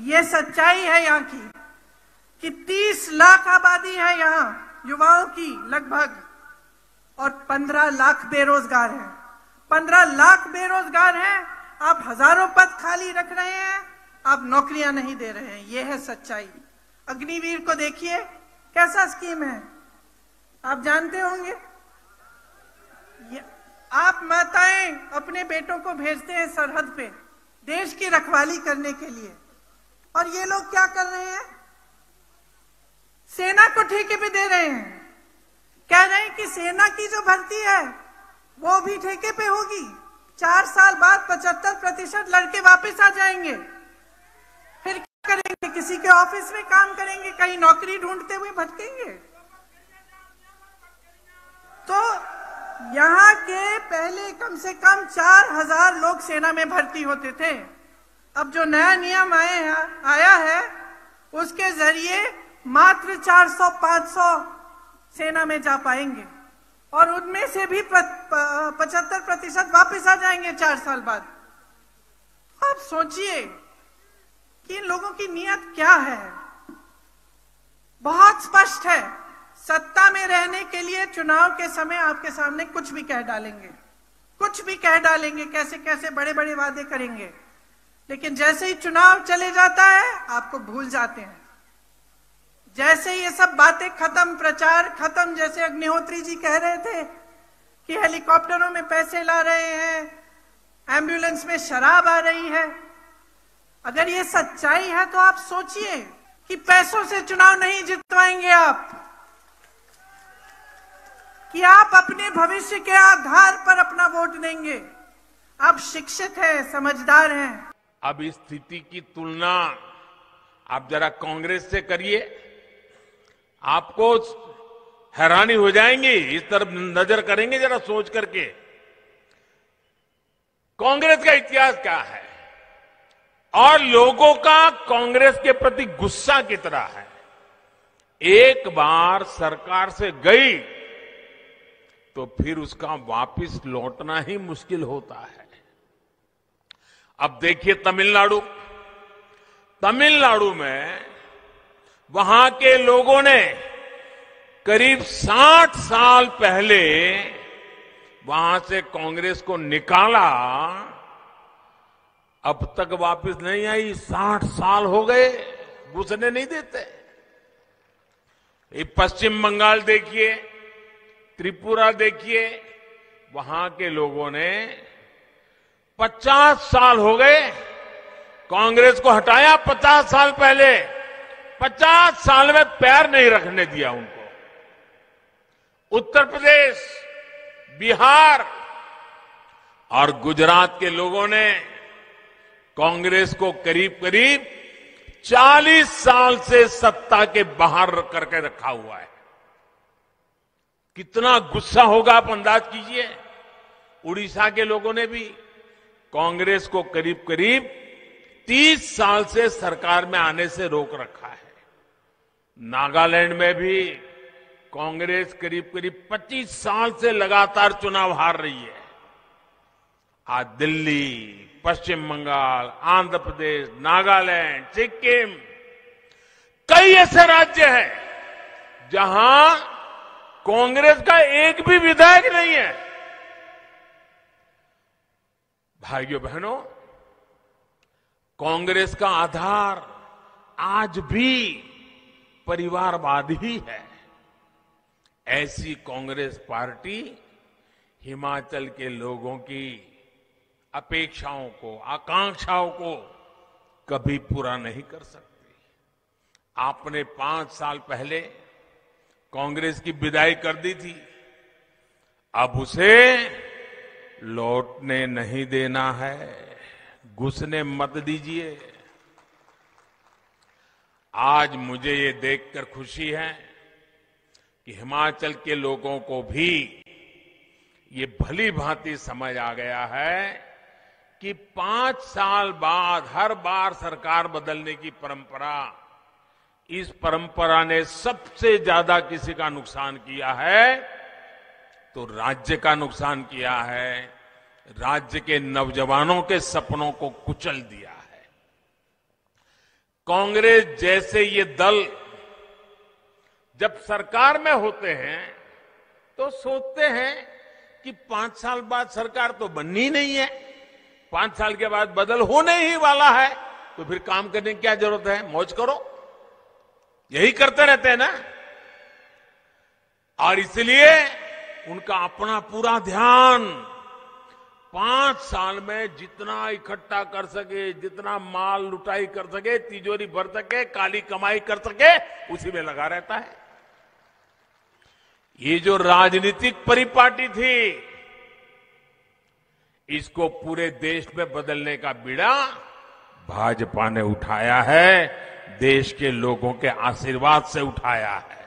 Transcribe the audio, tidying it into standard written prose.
ये सच्चाई है यहाँ की कि 30 लाख आबादी है यहाँ युवाओं की लगभग, और 15 लाख बेरोजगार हैं। 15 लाख बेरोजगार हैं, आप हजारों पद खाली रख रहे हैं, आप नौकरियां नहीं दे रहे हैं। यह है सच्चाई। अग्निवीर को देखिए कैसा स्कीम है, आप जानते होंगे। आप माताएं अपने बेटों को भेजते हैं सरहद पे देश की रखवाली करने के लिए, और ये लोग क्या कर रहे हैं? सेना को ठेके पे दे रहे हैं। कह रहे हैं कि सेना की जो भर्ती है वो भी ठेके पे होगी। 4 साल बाद 75% लड़के वापस आ जाएंगे। फिर क्या करेंगे? किसी के ऑफिस में काम करेंगे, कहीं नौकरी ढूंढते हुए भटकेंगे। तो यहाँ के पहले कम से कम 4000 लोग सेना में भर्ती होते थे। अब जो नया नियम आया है उसके जरिए मात्र 400-500 सेना में जा पाएंगे, और उनमें से भी 75% वापस आ जाएंगे 4 साल बाद। आप सोचिए कि इन लोगों की नीयत क्या है। बहुत स्पष्ट है, सत्ता में रहने के लिए चुनाव के समय आपके सामने कुछ भी कह डालेंगे, कुछ भी कह डालेंगे, कैसे कैसे बड़े बड़े वादे करेंगे, लेकिन जैसे ही चुनाव चले जाता है आपको भूल जाते हैं। जैसे ये सब बातें खत्म, प्रचार खत्म, जैसे अग्निहोत्री जी कह रहे थे कि हेलीकॉप्टरों में पैसे ला रहे हैं, एम्बुलेंस में शराब आ रही है। अगर ये सच्चाई है तो आप सोचिए कि पैसों से चुनाव नहीं जितवाएंगे आप, कि आप अपने भविष्य के आधार पर अपना वोट देंगे। आप शिक्षित हैं, समझदार हैं। अब इस स्थिति की तुलना आप जरा कांग्रेस से करिए, आपको हैरानी हो जाएंगी। इस तरफ नजर करेंगे जरा सोच करके, कांग्रेस का इतिहास क्या है और लोगों का कांग्रेस के प्रति गुस्सा कितना है। एक बार सरकार से गई तो फिर उसका वापस लौटना ही मुश्किल होता है। अब देखिए तमिलनाडु में वहां के लोगों ने करीब 60 साल पहले वहां से कांग्रेस को निकाला, अब तक वापस नहीं आई। 60 साल हो गए, घुसने नहीं देते। ये पश्चिम बंगाल देखिए, त्रिपुरा देखिए, वहां के लोगों ने 50 साल हो गए कांग्रेस को हटाया। 50 साल पहले 50 साल में पैर नहीं रखने दिया उनको। उत्तर प्रदेश, बिहार और गुजरात के लोगों ने कांग्रेस को करीब करीब 40 साल से सत्ता के बाहर करके रखा हुआ है। कितना गुस्सा होगा आप अंदाज कीजिए। उड़ीसा के लोगों ने भी कांग्रेस को करीब करीब 30 साल से सरकार में आने से रोक रखा है। नागालैंड में भी कांग्रेस करीब करीब 25 साल से लगातार चुनाव हार रही है। आज दिल्ली, पश्चिम बंगाल, आंध्र प्रदेश, नागालैंड, सिक्किम, कई ऐसे राज्य हैं जहां कांग्रेस का एक भी विधायक नहीं है। भाइयों बहनों, कांग्रेस का आधार आज भी परिवारवाद ही है। ऐसी कांग्रेस पार्टी हिमाचल के लोगों की अपेक्षाओं को, आकांक्षाओं को कभी पूरा नहीं कर सकती। आपने 5 साल पहले कांग्रेस की विदाई कर दी थी, अब उसे लौटने नहीं देना है, घुसने मत दीजिए। आज मुझे ये देखकर खुशी है कि हिमाचल के लोगों को भी ये भली भांति समझ आ गया है कि 5 साल बाद हर बार सरकार बदलने की परंपरा, इस परंपरा ने सबसे ज्यादा किसी का नुकसान किया है तो राज्य का नुकसान किया है। राज्य के नौजवानों के सपनों को कुचल दिया है। कांग्रेस जैसे ये दल जब सरकार में होते हैं तो सोचते हैं कि 5 साल बाद सरकार तो बननी नहीं है, 5 साल के बाद बदल होने ही वाला है, तो फिर काम करने की क्या जरूरत है, मौज करो। यही करते रहते हैं ना। और इसलिए उनका अपना पूरा ध्यान 5 साल में जितना इकट्ठा कर सके, जितना माल लुटाई कर सके, तिजोरी भर सके, काली कमाई कर सके, उसी में लगा रहता है। ये जो राजनीतिक परिपाटी थी, इसको पूरे देश में बदलने का बीड़ा भाजपा ने उठाया है, देश के लोगों के आशीर्वाद से उठाया है।